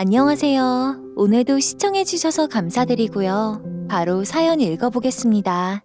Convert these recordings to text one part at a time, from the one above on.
안녕하세요. 오늘도 시청해주셔서 감사드리고요. 바로 사연 읽어보겠습니다.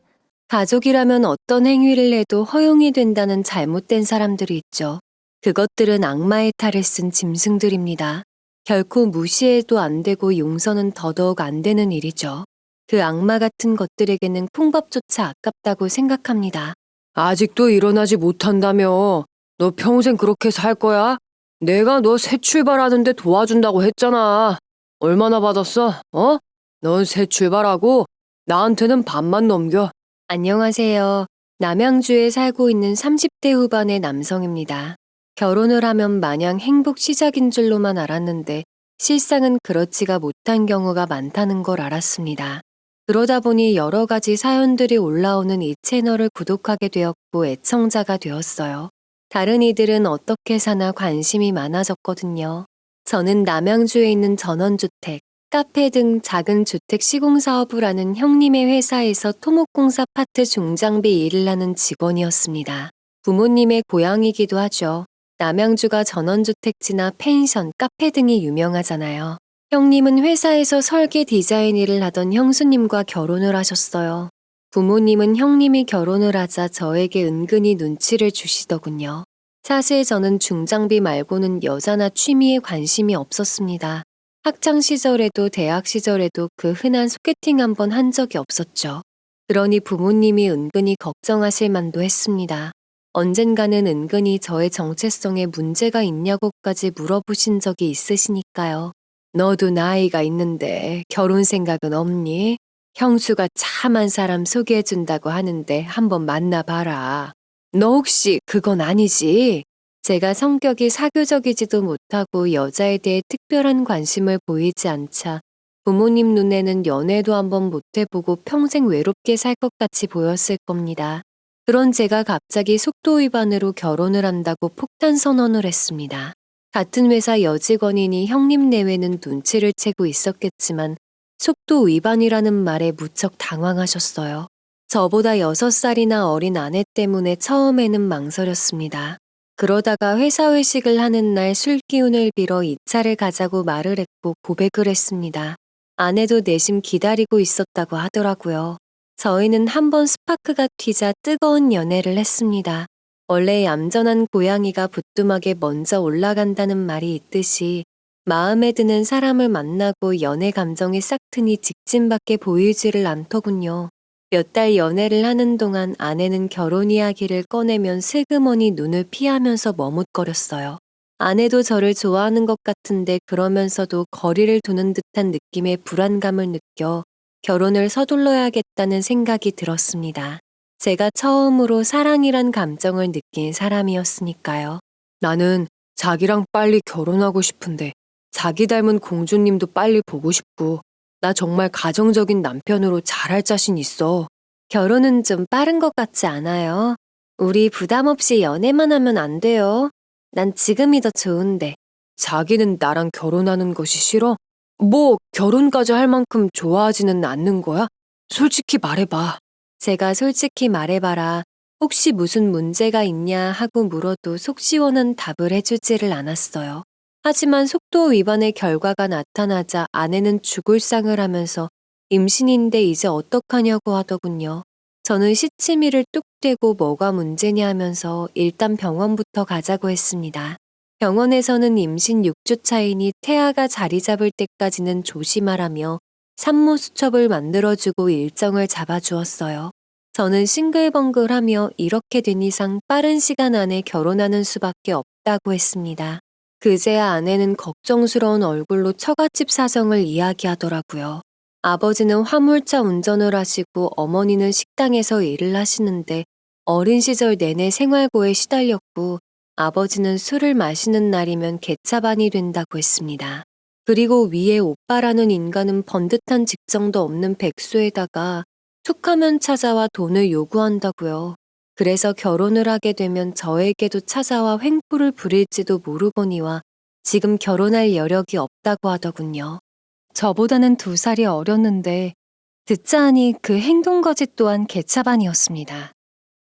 가족이라면 어떤 행위를 해도 허용이 된다는 잘못된 사람들이 있죠. 그것들은 악마의 탈을 쓴 짐승들입니다. 결코 무시해도 안 되고 용서는 더더욱 안 되는 일이죠. 그 악마 같은 것들에게는 콩밥조차 아깝다고 생각합니다. 아직도 일어나지 못한다며. 너 평생 그렇게 살 거야? 내가 너 새 출발하는데 도와준다고 했잖아. 얼마나 받았어? 어? 넌 새 출발하고 나한테는 반만 넘겨. 안녕하세요. 남양주에 살고 있는 30대 후반의 남성입니다. 결혼을 하면 마냥 행복 시작인 줄로만 알았는데 실상은 그렇지가 못한 경우가 많다는 걸 알았습니다. 그러다 보니 여러 가지 사연들이 올라오는 이 채널을 구독하게 되었고 애청자가 되었어요. 다른 이들은 어떻게 사나 관심이 많아졌거든요. 저는 남양주에 있는 전원주택, 카페 등 작은 주택 시공사업을 하는 형님의 회사에서 토목공사 파트 중장비 일을 하는 직원이었습니다. 부모님의 고향이기도 하죠. 남양주가 전원주택지나 펜션, 카페 등이 유명하잖아요. 형님은 회사에서 설계 디자인 일을 하던 형수님과 결혼을 하셨어요. 부모님은 형님이 결혼을 하자 저에게 은근히 눈치를 주시더군요. 사실 저는 중장비 말고는 여자나 취미에 관심이 없었습니다. 학창 시절에도 대학 시절에도 그 흔한 소개팅 한번 한 적이 없었죠. 그러니 부모님이 은근히 걱정하실 만도 했습니다. 언젠가는 은근히 저의 정체성에 문제가 있냐고까지 물어보신 적이 있으시니까요. 너도 나이가 있는데 결혼 생각은 없니? 형수가 참한 사람 소개해준다고 하는데 한번 만나봐라. 너 혹시 그건 아니지? 제가 성격이 사교적이지도 못하고 여자에 대해 특별한 관심을 보이지 않자 부모님 눈에는 연애도 한번 못 해보고 평생 외롭게 살 것 같이 보였을 겁니다. 그런 제가 갑자기 속도 위반으로 결혼을 한다고 폭탄 선언을 했습니다. 같은 회사 여직원이니 형님 내외는 눈치를 채고 있었겠지만 속도 위반이라는 말에 무척 당황하셨어요. 저보다 6살이나 어린 아내 때문에 처음에는 망설였습니다. 그러다가 회사 회식을 하는 날 술 기운을 빌어 2차를 가자고 말을 했고 고백을 했습니다. 아내도 내심 기다리고 있었다고 하더라고요. 저희는 한번 스파크가 튀자 뜨거운 연애를 했습니다. 원래 얌전한 고양이가 부뚜막에 먼저 올라간다는 말이 있듯이 마음에 드는 사람을 만나고 연애 감정이 싹 트니 직진밖에 보이지를 않더군요. 몇 달 연애를 하는 동안 아내는 결혼 이야기를 꺼내면 슬그머니 눈을 피하면서 머뭇거렸어요. 아내도 저를 좋아하는 것 같은데 그러면서도 거리를 두는 듯한 느낌의 불안감을 느껴 결혼을 서둘러야겠다는 생각이 들었습니다. 제가 처음으로 사랑이란 감정을 느낀 사람이었으니까요. 나는 자기랑 빨리 결혼하고 싶은데 자기 닮은 공주님도 빨리 보고 싶고 나 정말 가정적인 남편으로 잘할 자신 있어. 결혼은 좀 빠른 것 같지 않아요? 우리 부담 없이 연애만 하면 안 돼요. 난 지금이 더 좋은데. 자기는 나랑 결혼하는 것이 싫어? 뭐 결혼까지 할 만큼 좋아하지는 않는 거야? 솔직히 말해봐. 제가 솔직히 말해봐라. 혹시 무슨 문제가 있냐 하고 물어도 속 시원한 답을 해주지를 않았어요. 하지만 속도 위반의 결과가 나타나자 아내는 죽을 상을 하면서 임신인데 이제 어떡하냐고 하더군요. 저는 시치미를 뚝 떼고 뭐가 문제냐 하면서 일단 병원부터 가자고 했습니다. 병원에서는 임신 6주 차이니 태아가 자리 잡을 때까지는 조심하라며 산모 수첩을 만들어주고 일정을 잡아주었어요. 저는 싱글벙글하며 이렇게 된 이상 빠른 시간 안에 결혼하는 수밖에 없다고 했습니다. 그제야 아내는 걱정스러운 얼굴로 처갓집 사정을 이야기하더라고요. 아버지는 화물차 운전을 하시고 어머니는 식당에서 일을 하시는데 어린 시절 내내 생활고에 시달렸고 아버지는 술을 마시는 날이면 개차반이 된다고 했습니다. 그리고 위에 오빠라는 인간은 번듯한 직장도 없는 백수에다가 툭하면 찾아와 돈을 요구한다고요. 그래서 결혼을 하게 되면 저에게도 찾아와 횡포를 부릴지도 모르거니와 지금 결혼할 여력이 없다고 하더군요. 저보다는 2살이 어렸는데 듣자 하니 그 행동거짓 또한 개차반이었습니다.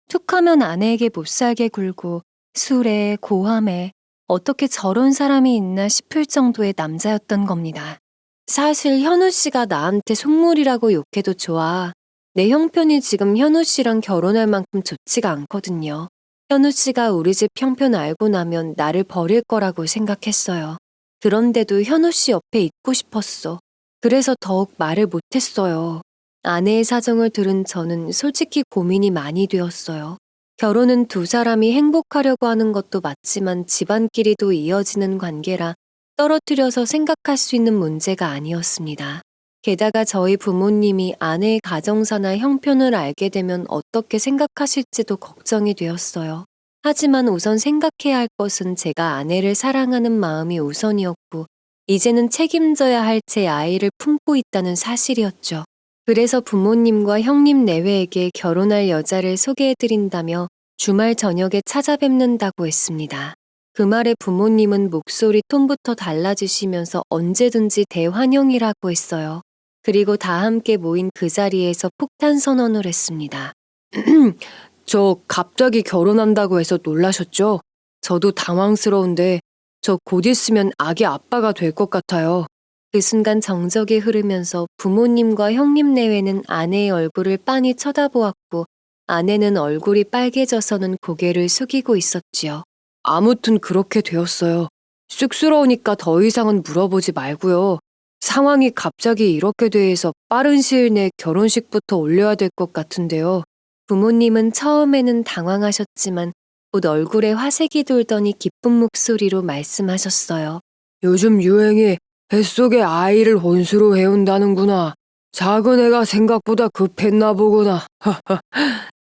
툭하면 아내에게 못살게 굴고 술에 고함에 어떻게 저런 사람이 있나 싶을 정도의 남자였던 겁니다. 사실 현우 씨가 나한테 속물이라고 욕해도 좋아. 내 형편이 지금 현우 씨랑 결혼할 만큼 좋지가 않거든요. 현우 씨가 우리 집 형편 알고 나면 나를 버릴 거라고 생각했어요. 그런데도 현우 씨 옆에 있고 싶었어. 그래서 더욱 말을 못했어요. 아내의 사정을 들은 저는 솔직히 고민이 많이 되었어요. 결혼은 두 사람이 행복하려고 하는 것도 맞지만 집안끼리도 이어지는 관계라 떨어뜨려서 생각할 수 있는 문제가 아니었습니다. 게다가 저희 부모님이 아내의 가정사나 형편을 알게 되면 어떻게 생각하실지도 걱정이 되었어요. 하지만 우선 생각해야 할 것은 제가 아내를 사랑하는 마음이 우선이었고, 이제는 책임져야 할 제 아이를 품고 있다는 사실이었죠. 그래서 부모님과 형님 내외에게 결혼할 여자를 소개해드린다며 주말 저녁에 찾아뵙는다고 했습니다. 그 말에 부모님은 목소리 톤부터 달라지시면서 언제든지 대환영이라고 했어요. 그리고 다 함께 모인 그 자리에서 폭탄 선언을 했습니다. 저 갑자기 결혼한다고 해서 놀라셨죠? 저도 당황스러운데 저 곧 있으면 아기 아빠가 될 것 같아요. 그 순간 정적이 흐르면서 부모님과 형님 내외는 아내의 얼굴을 빤히 쳐다보았고 아내는 얼굴이 빨개져서는 고개를 숙이고 있었지요. 아무튼 그렇게 되었어요. 쑥스러우니까 더 이상은 물어보지 말고요. 상황이 갑자기 이렇게 돼서 빠른 시일 내에 결혼식부터 올려야 될 것 같은데요. 부모님은 처음에는 당황하셨지만 곧 얼굴에 화색이 돌더니 기쁜 목소리로 말씀하셨어요. 요즘 유행이 뱃속에 아이를 혼수로 해온다는구나. 작은 애가 생각보다 급했나 보구나.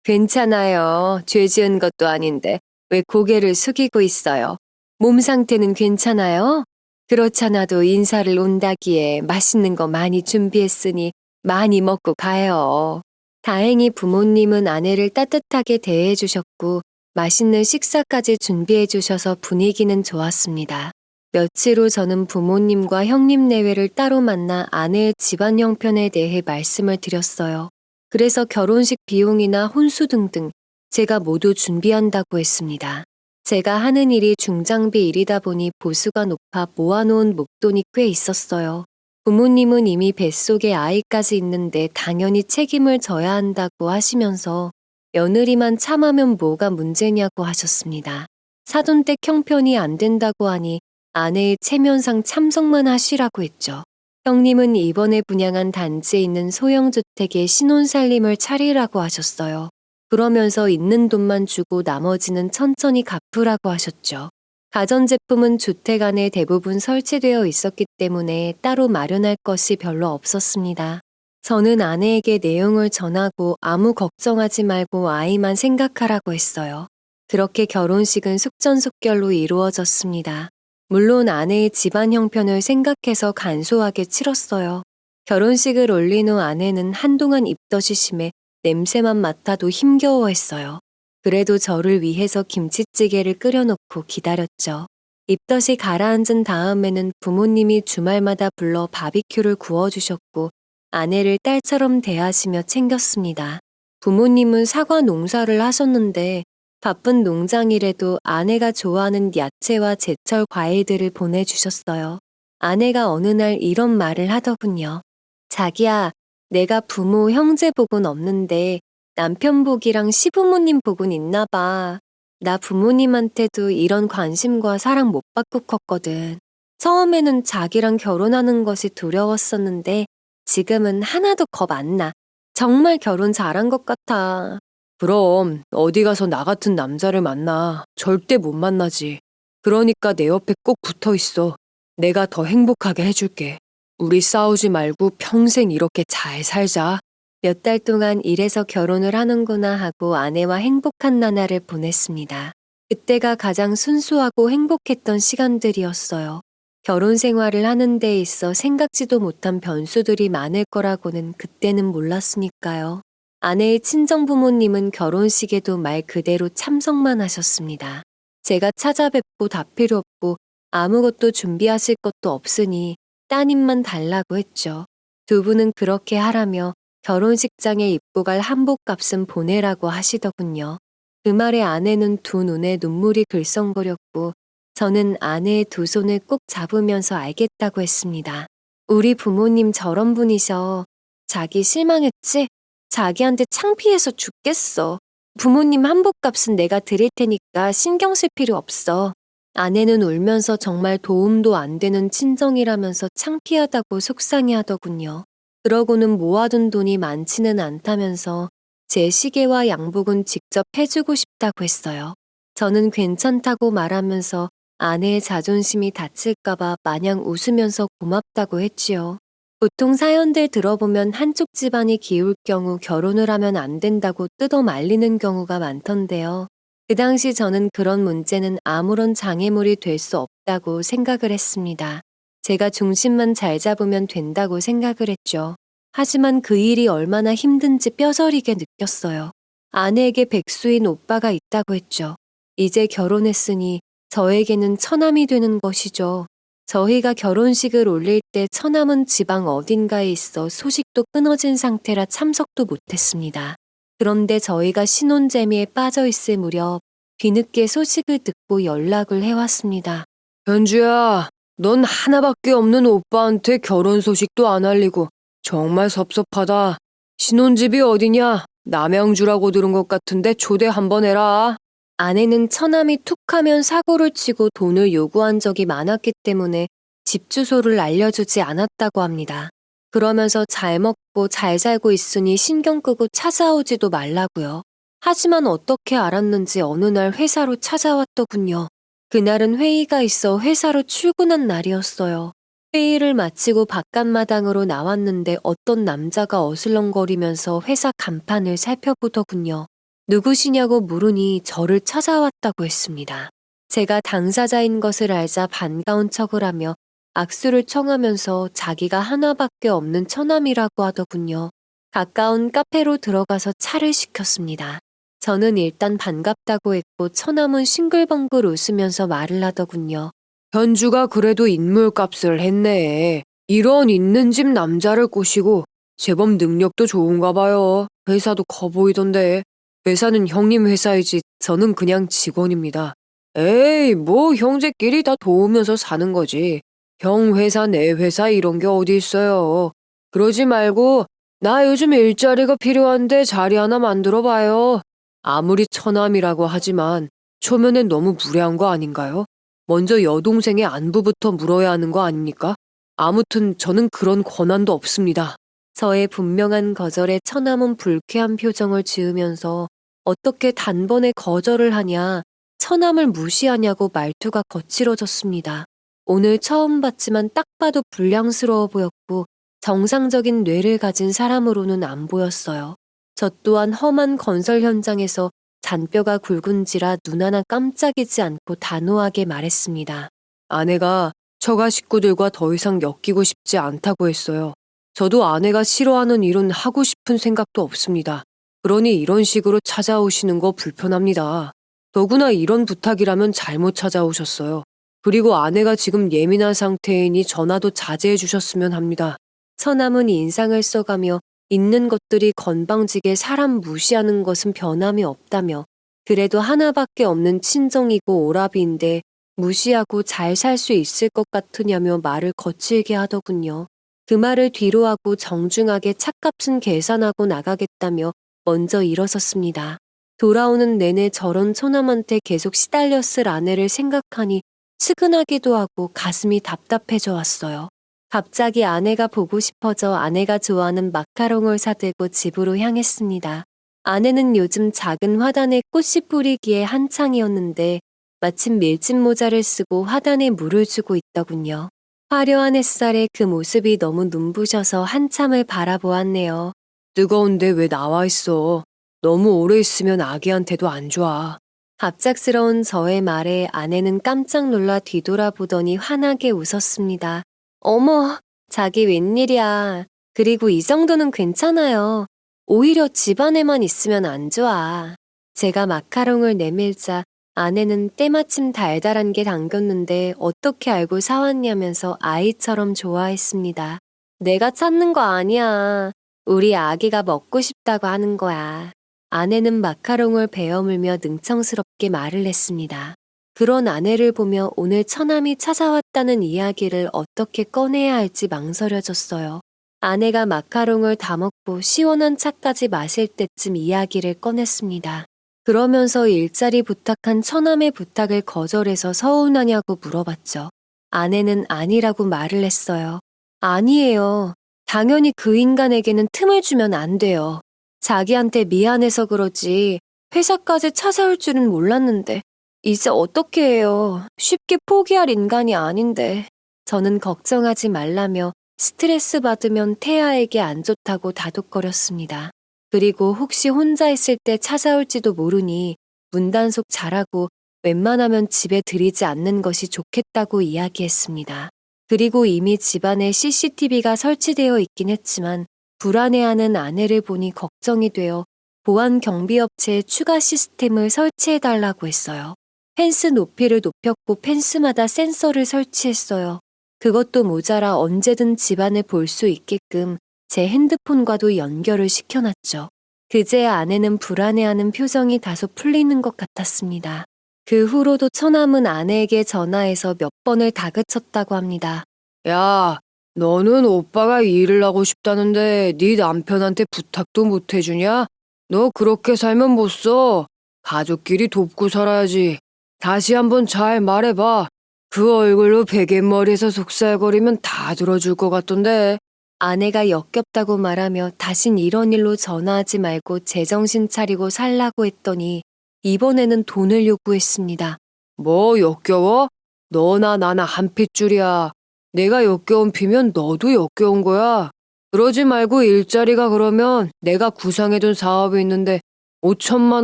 괜찮아요. 죄 지은 것도 아닌데 왜 고개를 숙이고 있어요. 몸 상태는 괜찮아요? 그렇잖아도 인사를 온다기에 맛있는 거 많이 준비했으니 많이 먹고 가요. 다행히 부모님은 아내를 따뜻하게 대해 주셨고 맛있는 식사까지 준비해 주셔서 분위기는 좋았습니다. 며칠 후 저는 부모님과 형님 내외를 따로 만나 아내의 집안 형편에 대해 말씀을 드렸어요. 그래서 결혼식 비용이나 혼수 등등 제가 모두 준비한다고 했습니다. 제가 하는 일이 중장비 일이다 보니 보수가 높아 모아놓은 목돈이 꽤 있었어요. 부모님은 이미 뱃속에 아이까지 있는데 당연히 책임을 져야 한다고 하시면서 며느리만 참으면 뭐가 문제냐고 하셨습니다. 사돈댁 형편이 안 된다고 하니 아내의 체면상 참석만 하시라고 했죠. 형님은 이번에 분양한 단지에 있는 소형주택에 신혼살림을 차리라고 하셨어요. 그러면서 있는 돈만 주고 나머지는 천천히 갚으라고 하셨죠. 가전제품은 주택 안에 대부분 설치되어 있었기 때문에 따로 마련할 것이 별로 없었습니다. 저는 아내에게 내용을 전하고 아무 걱정하지 말고 아이만 생각하라고 했어요. 그렇게 결혼식은 속전속결로 이루어졌습니다. 물론 아내의 집안 형편을 생각해서 간소하게 치렀어요. 결혼식을 올린 후 아내는 한동안 입덧이 심해 냄새만 맡아도 힘겨워했어요. 그래도 저를 위해서 김치찌개를 끓여놓고 기다렸죠. 입덧이 가라앉은 다음에는 부모님이 주말마다 불러 바비큐를 구워주셨고 아내를 딸처럼 대하시며 챙겼습니다. 부모님은 사과 농사를 하셨는데 바쁜 농장일에도 아내가 좋아하는 야채와 제철 과일들을 보내주셨어요. 아내가 어느 날 이런 말을 하더군요. 자기야, 내가 부모, 형제 복은 없는데 남편 복이랑 시부모님 복은 있나 봐. 나 부모님한테도 이런 관심과 사랑 못 받고 컸거든. 처음에는 자기랑 결혼하는 것이 두려웠었는데 지금은 하나도 겁 안 나. 정말 결혼 잘한 것 같아. 그럼 어디 가서 나 같은 남자를 만나. 절대 못 만나지. 그러니까 내 옆에 꼭 붙어 있어. 내가 더 행복하게 해줄게. 우리 싸우지 말고 평생 이렇게 잘 살자. 몇 달 동안 이래서 결혼을 하는구나 하고 아내와 행복한 나날을 보냈습니다. 그때가 가장 순수하고 행복했던 시간들이었어요. 결혼 생활을 하는 데 있어 생각지도 못한 변수들이 많을 거라고는 그때는 몰랐으니까요. 아내의 친정 부모님은 결혼식에도 말 그대로 참석만 하셨습니다. 제가 찾아뵙고 다 필요 없고 아무것도 준비하실 것도 없으니 따님만 달라고 했죠. 두 분은 그렇게 하라며 결혼식장에 입고 갈 한복값은 보내라고 하시더군요. 그 말에 아내는 두 눈에 눈물이 글썽거렸고 저는 아내의 두 손을 꼭 잡으면서 알겠다고 했습니다. 우리 부모님 저런 분이셔. 자기 실망했지? 자기한테 창피해서 죽겠어. 부모님 한복값은 내가 드릴 테니까 신경 쓸 필요 없어. 아내는 울면서 정말 도움도 안 되는 친정이라면서 창피하다고 속상해 하더군요. 그러고는 모아둔 돈이 많지는 않다면서 제 시계와 양복은 직접 해주고 싶다고 했어요. 저는 괜찮다고 말하면서 아내의 자존심이 다칠까봐 마냥 웃으면서 고맙다고 했지요. 보통 사연들 들어보면 한쪽 집안이 기울 경우 결혼을 하면 안 된다고 뜯어 말리는 경우가 많던데요. 그 당시 저는 그런 문제는 아무런 장애물이 될 수 없다고 생각을 했습니다. 제가 중심만 잘 잡으면 된다고 생각을 했죠. 하지만 그 일이 얼마나 힘든지 뼈저리게 느꼈어요. 아내에게 백수인 오빠가 있다고 했죠. 이제 결혼했으니 저에게는 처남이 되는 것이죠. 저희가 결혼식을 올릴 때 처남은 지방 어딘가에 있어 소식도 끊어진 상태라 참석도 못했습니다. 그런데 저희가 신혼재미에 빠져 있을 무렵 뒤늦게 소식을 듣고 연락을 해왔습니다. 현주야, 넌 하나밖에 없는 오빠한테 결혼 소식도 안 알리고 정말 섭섭하다. 신혼집이 어디냐? 남양주라고 들은 것 같은데 초대 한번 해라. 아내는 처남이 툭하면 사고를 치고 돈을 요구한 적이 많았기 때문에 집 주소를 알려주지 않았다고 합니다. 그러면서 잘 먹고 잘 살고 있으니 신경 끄고 찾아오지도 말라고요. 하지만 어떻게 알았는지 어느 날 회사로 찾아왔더군요. 그날은 회의가 있어 회사로 출근한 날이었어요. 회의를 마치고 바깥마당으로 나왔는데 어떤 남자가 어슬렁거리면서 회사 간판을 살펴보더군요. 누구시냐고 물으니 저를 찾아왔다고 했습니다. 제가 당사자인 것을 알자 반가운 척을 하며 악수를 청하면서 자기가 하나밖에 없는 처남이라고 하더군요. 가까운 카페로 들어가서 차를 시켰습니다. 저는 일단 반갑다고 했고 처남은 싱글벙글 웃으면서 말을 하더군요. 현주가 그래도 인물값을 했네. 이런 있는 집 남자를 꼬시고 제법 능력도 좋은가 봐요. 회사도 커 보이던데. 회사는 형님 회사이지 저는 그냥 직원입니다. 에이, 뭐 형제끼리 다 도우면서 사는 거지. 형 회사, 내 회사 이런 게 어디 있어요. 그러지 말고 나 요즘 일자리가 필요한데 자리 하나 만들어 봐요. 아무리 처남이라고 하지만 초면엔 너무 무례한 거 아닌가요? 먼저 여동생의 안부부터 물어야 하는 거 아닙니까? 아무튼 저는 그런 권한도 없습니다. 저의 분명한 거절에 처남은 불쾌한 표정을 지으면서 어떻게 단번에 거절을 하냐, 처남을 무시하냐고 말투가 거칠어졌습니다. 오늘 처음 봤지만 딱 봐도 불량스러워 보였고 정상적인 뇌를 가진 사람으로는 안 보였어요. 저 또한 험한 건설 현장에서 잔뼈가 굵은지라 눈 하나 깜짝이지 않고 단호하게 말했습니다. 아내가 처가 식구들과 더 이상 엮이고 싶지 않다고 했어요. 저도 아내가 싫어하는 일은 하고 싶은 생각도 없습니다. 그러니 이런 식으로 찾아오시는 거 불편합니다. 더구나 이런 부탁이라면 잘못 찾아오셨어요. 그리고 아내가 지금 예민한 상태이니 전화도 자제해 주셨으면 합니다. 처남은 인상을 써가며 있는 것들이 건방지게 사람 무시하는 것은 변함이 없다며 그래도 하나밖에 없는 친정이고 오라비인데 무시하고 잘 살 수 있을 것 같으냐며 말을 거칠게 하더군요. 그 말을 뒤로 하고 정중하게 차값은 계산하고 나가겠다며 먼저 일어섰습니다. 돌아오는 내내 저런 처남한테 계속 시달렸을 아내를 생각하니 측은하기도 하고 가슴이 답답해져 왔어요. 갑자기 아내가 보고 싶어져 아내가 좋아하는 마카롱을 사들고 집으로 향했습니다. 아내는 요즘 작은 화단에 꽃이 뿌리기에 한창이었는데 마침 밀짚 모자를 쓰고 화단에 물을 주고 있더군요. 화려한 햇살에 그 모습이 너무 눈부셔서 한참을 바라보았네요. 뜨거운데 왜 나와 있어? 너무 오래 있으면 아기한테도 안 좋아. 갑작스러운 저의 말에 아내는 깜짝 놀라 뒤돌아보더니 환하게 웃었습니다. 어머, 자기 웬일이야. 그리고 이 정도는 괜찮아요. 오히려 집안에만 있으면 안 좋아. 제가 마카롱을 내밀자 아내는 때마침 달달한 게 당겼는데 어떻게 알고 사왔냐면서 아이처럼 좋아했습니다. 내가 찾는 거 아니야. 우리 아기가 먹고 싶다고 하는 거야. 아내는 마카롱을 베어물며 능청스럽게 말을 했습니다. 그런 아내를 보며 오늘 처남이 찾아왔다는 이야기를 어떻게 꺼내야 할지 망설여졌어요. 아내가 마카롱을 다 먹고 시원한 차까지 마실 때쯤 이야기를 꺼냈습니다. 그러면서 일자리 부탁한 처남의 부탁을 거절해서 서운하냐고 물어봤죠. 아내는 아니라고 말을 했어요. 아니에요. 당연히 그 인간에게는 틈을 주면 안 돼요. 자기한테 미안해서 그러지 회사까지 찾아올 줄은 몰랐는데 이제 어떻게 해요. 쉽게 포기할 인간이 아닌데. 저는 걱정하지 말라며 스트레스 받으면 태아에게 안 좋다고 다독거렸습니다. 그리고 혹시 혼자 있을 때 찾아올지도 모르니 문단속 잘하고 웬만하면 집에 들이지 않는 것이 좋겠다고 이야기했습니다. 그리고 이미 집안에 CCTV가 설치되어 있긴 했지만 불안해하는 아내를 보니 걱정이 되어 보안 경비업체에 추가 시스템을 설치해달라고 했어요. 펜스 높이를 높였고 펜스마다 센서를 설치했어요. 그것도 모자라 언제든 집안을 볼 수 있게끔 제 핸드폰과도 연결을 시켜놨죠. 그제야 아내는 불안해하는 표정이 다소 풀리는 것 같았습니다. 그 후로도 처남은 아내에게 전화해서 몇 번을 다그쳤다고 합니다. 야, 너는 오빠가 일을 하고 싶다는데 네 남편한테 부탁도 못 해주냐? 너 그렇게 살면 못 써. 가족끼리 돕고 살아야지. 다시 한번 잘 말해봐. 그 얼굴로 베갯머리에서 속살거리면 다 들어줄 것 같던데. 아내가 역겹다고 말하며 다신 이런 일로 전화하지 말고 제정신 차리고 살라고 했더니 이번에는 돈을 요구했습니다. 뭐 역겨워? 너나 나나 한 핏줄이야. 내가 역겨운 피면 너도 역겨운 거야. 그러지 말고 일자리가 그러면 내가 구상해둔 사업이 있는데 5천만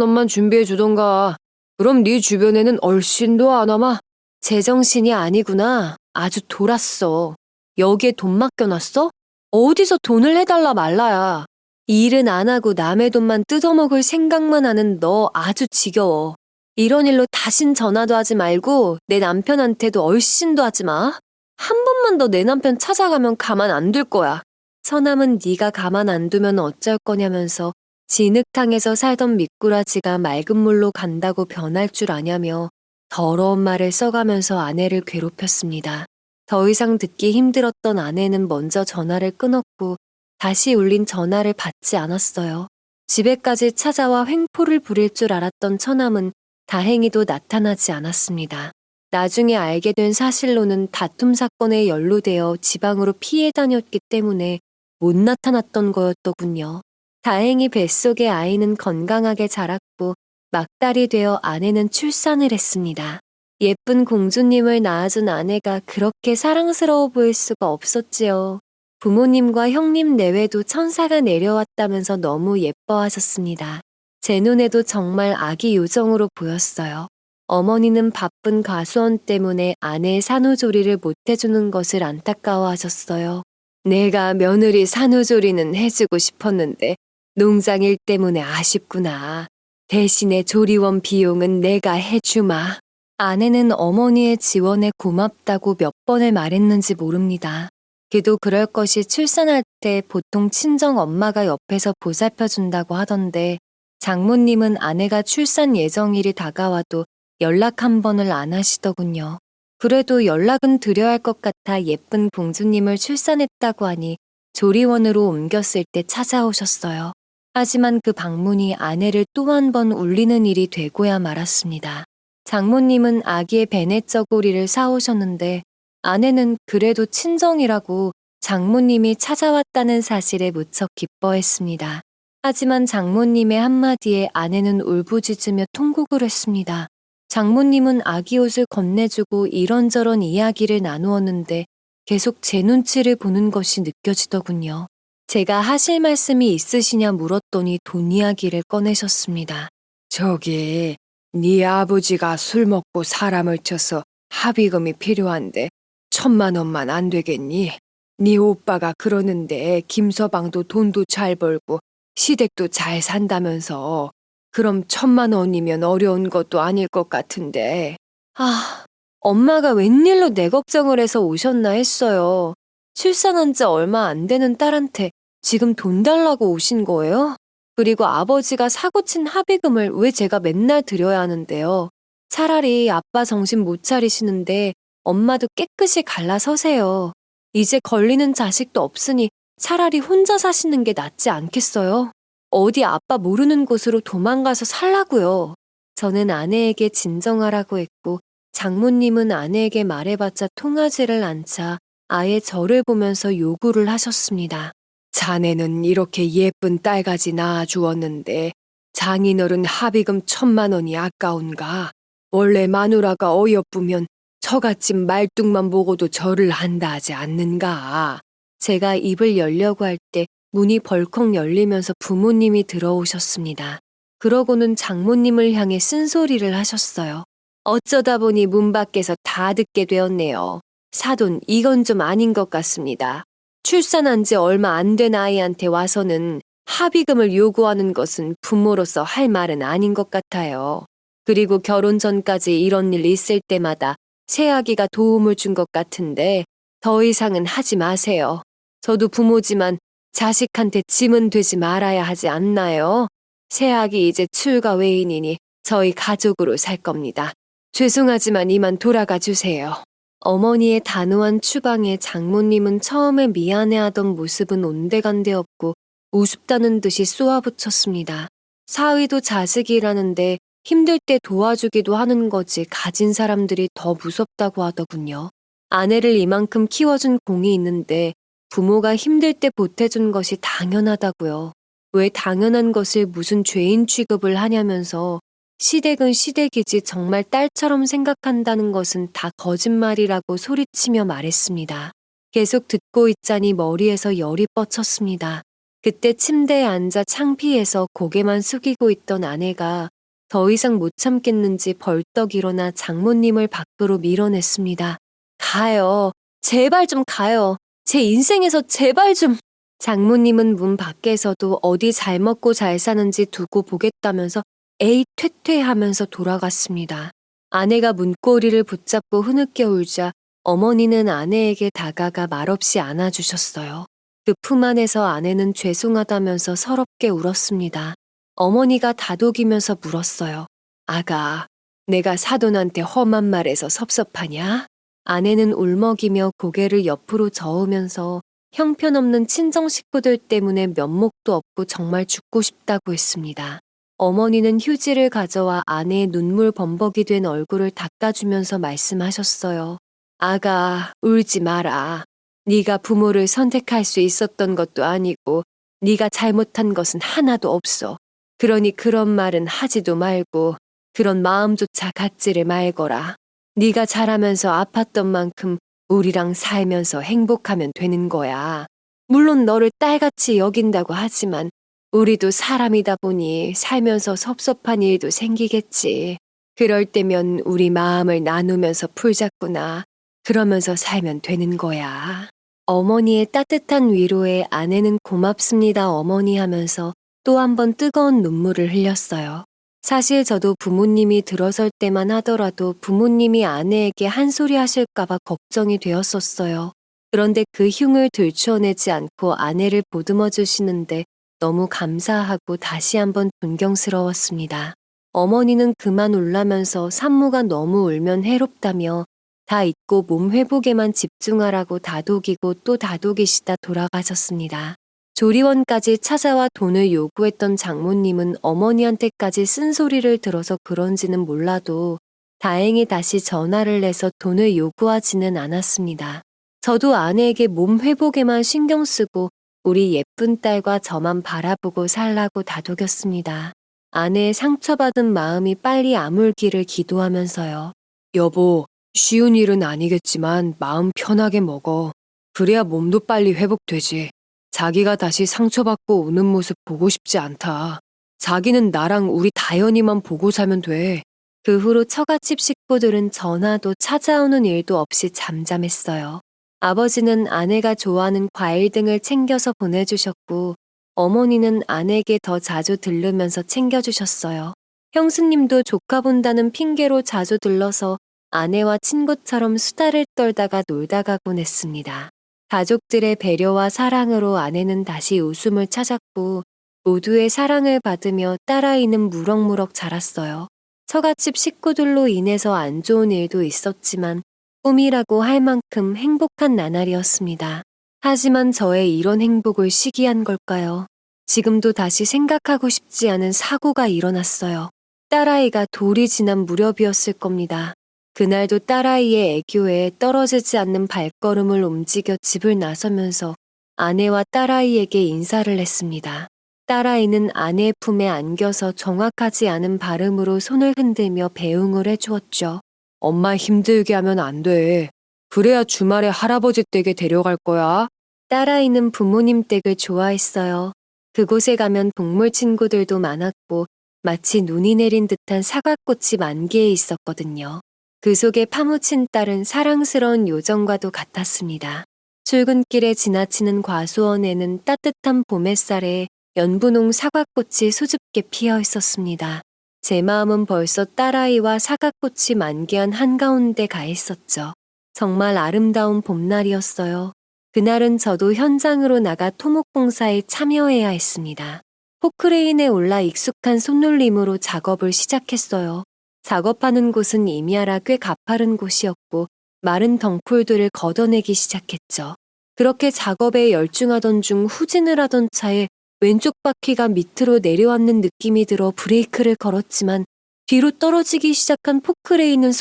원만 준비해 주던가. 그럼 네 주변에는 얼씬도 안 와마. 제정신이 아니구나. 아주 돌았어. 여기에 돈 맡겨놨어? 어디서 돈을 해달라 말라야. 일은 안 하고 남의 돈만 뜯어먹을 생각만 하는 너 아주 지겨워. 이런 일로 다신 전화도 하지 말고 내 남편한테도 얼씬도 하지 마. 한 번만 더 내 남편 찾아가면 가만 안 둘 거야. 처남은 네가 가만 안 두면 어쩔 거냐면서 진흙탕에서 살던 미꾸라지가 맑은 물로 간다고 변할 줄 아냐며 더러운 말을 써가면서 아내를 괴롭혔습니다. 더 이상 듣기 힘들었던 아내는 먼저 전화를 끊었고 다시 울린 전화를 받지 않았어요. 집에까지 찾아와 횡포를 부릴 줄 알았던 처남은 다행히도 나타나지 않았습니다. 나중에 알게 된 사실로는 다툼 사건에 연루되어 지방으로 피해 다녔기 때문에 못 나타났던 거였더군요. 다행히 뱃속의 아이는 건강하게 자랐고 막달이 되어 아내는 출산을 했습니다. 예쁜 공주님을 낳아준 아내가 그렇게 사랑스러워 보일 수가 없었지요. 부모님과 형님 내외도 천사가 내려왔다면서 너무 예뻐하셨습니다. 제 눈에도 정말 아기 요정으로 보였어요. 어머니는 바쁜 가수원 때문에 아내의 산후조리를 못 해주는 것을 안타까워하셨어요. 내가 며느리 산후조리는 해주고 싶었는데 농장일 때문에 아쉽구나. 대신에 조리원 비용은 내가 해주마. 아내는 어머니의 지원에 고맙다고 몇 번을 말했는지 모릅니다. 그도 그럴 것이 출산할 때 보통 친정 엄마가 옆에서 보살펴준다고 하던데 장모님은 아내가 출산 예정일이 다가와도 연락 한 번을 안 하시더군요. 그래도 연락은 드려야 할 것 같아 예쁜 공주님을 출산했다고 하니 조리원으로 옮겼을 때 찾아오셨어요. 하지만 그 방문이 아내를 또 한 번 울리는 일이 되고야 말았습니다. 장모님은 아기의 베네쩌고리를 사오셨는데 아내는 그래도 친정이라고 장모님이 찾아왔다는 사실에 무척 기뻐했습니다. 하지만 장모님의 한마디에 아내는 울부짖으며 통곡을 했습니다. 장모님은 아기 옷을 건네주고 이런저런 이야기를 나누었는데 계속 제 눈치를 보는 것이 느껴지더군요. 제가 하실 말씀이 있으시냐 물었더니 돈 이야기를 꺼내셨습니다. 저기, 네 아버지가 술 먹고 사람을 쳐서 합의금이 필요한데 1,000만 원만 안 되겠니? 네 오빠가 그러는데 김서방도 돈도 잘 벌고 시댁도 잘 산다면서 그럼 1,000만 원이면 어려운 것도 아닐 것 같은데. 아, 엄마가 웬일로 내 걱정을 해서 오셨나 했어요. 출산한 지 얼마 안 되는 딸한테 지금 돈 달라고 오신 거예요? 그리고 아버지가 사고 친 합의금을 왜 제가 맨날 드려야 하는데요? 차라리 아빠 정신 못 차리시는데 엄마도 깨끗이 갈라서세요. 이제 걸리는 자식도 없으니 차라리 혼자 사시는 게 낫지 않겠어요? 어디 아빠 모르는 곳으로 도망가서 살라고요. 저는 아내에게 진정하라고 했고 장모님은 아내에게 말해봤자 통하지를 않자 아예 저를 보면서 요구를 하셨습니다. 자네는 이렇게 예쁜 딸까지 낳아주었는데 장인어른 합의금 1,000만 원이 아까운가? 원래 마누라가 어여쁘면 처갓집 말뚝만 보고도 절을 한다 하지 않는가? 제가 입을 열려고 할 때 문이 벌컥 열리면서 부모님이 들어오셨습니다. 그러고는 장모님을 향해 쓴소리를 하셨어요. 어쩌다 보니 문 밖에서 다 듣게 되었네요. 사돈, 이건 좀 아닌 것 같습니다. 출산한 지 얼마 안 된 아이한테 와서는 합의금을 요구하는 것은 부모로서 할 말은 아닌 것 같아요. 그리고 결혼 전까지 이런 일 있을 때마다 새아기가 도움을 준 것 같은데 더 이상은 하지 마세요. 저도 부모지만 자식한테 짐은 되지 말아야 하지 않나요? 새아기 이제 출가 외인이니 저희 가족으로 살 겁니다. 죄송하지만 이만 돌아가 주세요. 어머니의 단호한 추방에 장모님은 처음에 미안해하던 모습은 온데간데 없고 우습다는 듯이 쏘아붙였습니다. 사위도 자식이라는데 힘들 때 도와주기도 하는 거지 가진 사람들이 더 무섭다고 하더군요. 아내를 이만큼 키워준 공이 있는데 부모가 힘들 때 보태준 것이 당연하다고요. 왜 당연한 것을 무슨 죄인 취급을 하냐면서 시댁은 시댁이지 정말 딸처럼 생각한다는 것은 다 거짓말이라고 소리치며 말했습니다. 계속 듣고 있자니 머리에서 열이 뻗쳤습니다. 그때 침대에 앉아 창피해서 고개만 숙이고 있던 아내가 더 이상 못 참겠는지 벌떡 일어나 장모님을 밖으로 밀어냈습니다. 가요. 제발 좀 가요. 제 인생에서 제발 좀. 장모님은 문 밖에서도 어디 잘 먹고 잘 사는지 두고 보겠다면서 에이 퇴퇴하면서 돌아갔습니다. 아내가 문고리를 붙잡고 흐느껴 울자 어머니는 아내에게 다가가 말없이 안아주셨어요. 그 품 안에서 아내는 죄송하다면서 서럽게 울었습니다. 어머니가 다독이면서 물었어요. 아가, 내가 사돈한테 험한 말해서 섭섭하냐? 아내는 울먹이며 고개를 옆으로 저으면서 형편없는 친정 식구들 때문에 면목도 없고 정말 죽고 싶다고 했습니다. 어머니는 휴지를 가져와 아내의 눈물 범벅이 된 얼굴을 닦아주면서 말씀하셨어요. 아가, 울지 마라. 네가 부모를 선택할 수 있었던 것도 아니고 네가 잘못한 것은 하나도 없어. 그러니 그런 말은 하지도 말고 그런 마음조차 갖지를 말거라. 네가 자라면서 아팠던 만큼 우리랑 살면서 행복하면 되는 거야. 물론 너를 딸같이 여긴다고 하지만 우리도 사람이다 보니 살면서 섭섭한 일도 생기겠지. 그럴 때면 우리 마음을 나누면서 풀자꾸나. 그러면서 살면 되는 거야. 어머니의 따뜻한 위로에 아내는 고맙습니다 어머니 하면서 또 한 번 뜨거운 눈물을 흘렸어요. 사실 저도 부모님이 들어설 때만 하더라도 부모님이 아내에게 한 소리 하실까봐 걱정이 되었었어요. 그런데 그 흉을 들추어내지 않고 아내를 보듬어 주시는데 너무 감사하고 다시 한번 존경스러웠습니다. 어머니는 그만 울라면서 산모가 너무 울면 해롭다며 다 잊고 몸 회복에만 집중하라고 다독이고 또 다독이시다 돌아가셨습니다. 조리원까지 찾아와 돈을 요구했던 장모님은 어머니한테까지 쓴소리를 들어서 그런지는 몰라도 다행히 다시 전화를 내서 돈을 요구하지는 않았습니다. 저도 아내에게 몸 회복에만 신경 쓰고 우리 예쁜 딸과 저만 바라보고 살라고 다독였습니다. 아내의 상처받은 마음이 빨리 아물기를 기도하면서요. 여보, 쉬운 일은 아니겠지만 마음 편하게 먹어. 그래야 몸도 빨리 회복되지. 자기가 다시 상처받고 우는 모습 보고 싶지 않다. 자기는 나랑 우리 다현이만 보고 살면 돼. 그 후로 처갓집 식구들은 전화도 찾아오는 일도 없이 잠잠했어요. 아버지는 아내가 좋아하는 과일 등을 챙겨서 보내주셨고 어머니는 아내에게 더 자주 들르면서 챙겨주셨어요. 형수님도 조카 본다는 핑계로 자주 들러서 아내와 친구처럼 수다를 떨다가 놀다 가곤 했습니다. 가족들의 배려와 사랑으로 아내는 다시 웃음을 찾았고 모두의 사랑을 받으며 딸아이는 무럭무럭 자랐어요. 처갓집 식구들로 인해서 안 좋은 일도 있었지만 꿈이라고 할 만큼 행복한 나날이었습니다. 하지만 저의 이런 행복을 시기한 걸까요? 지금도 다시 생각하고 싶지 않은 사고가 일어났어요. 딸아이가 돌이 지난 무렵이었을 겁니다. 그날도 딸아이의 애교에 떨어지지 않는 발걸음을 움직여 집을 나서면서 아내와 딸아이에게 인사를 했습니다. 딸아이는 아내의 품에 안겨서 정확하지 않은 발음으로 손을 흔들며 배웅을 해주었죠. 엄마 힘들게 하면 안 돼. 그래야 주말에 할아버지 댁에 데려갈 거야. 딸아이는 부모님 댁을 좋아했어요. 그곳에 가면 동물 친구들도 많았고 마치 눈이 내린 듯한 사과꽃이 만개해 있었거든요. 그 속에 파묻힌 딸은 사랑스러운 요정과도 같았습니다. 출근길에 지나치는 과수원에는 따뜻한 봄 햇살에 연분홍 사과꽃이 수줍게 피어 있었습니다. 제 마음은 벌써 딸아이와 사과꽃이 만개한 한가운데 가 있었죠. 정말 아름다운 봄날이었어요. 그날은 저도 현장으로 나가 토목공사에 참여해야 했습니다. 포크레인에 올라 익숙한 손놀림으로 작업을 시작했어요. 작업하는 곳은 이미아라 꽤 가파른 곳이었고 마른 덩굴들을 걷어내기 시작했죠. 그렇게 작업에 열중하던 중 후진을 하던 차에 왼쪽 바퀴가 밑으로 내려앉는 느낌이 들어 브레이크를 걸었지만 뒤로 떨어지기 시작한 포크레인은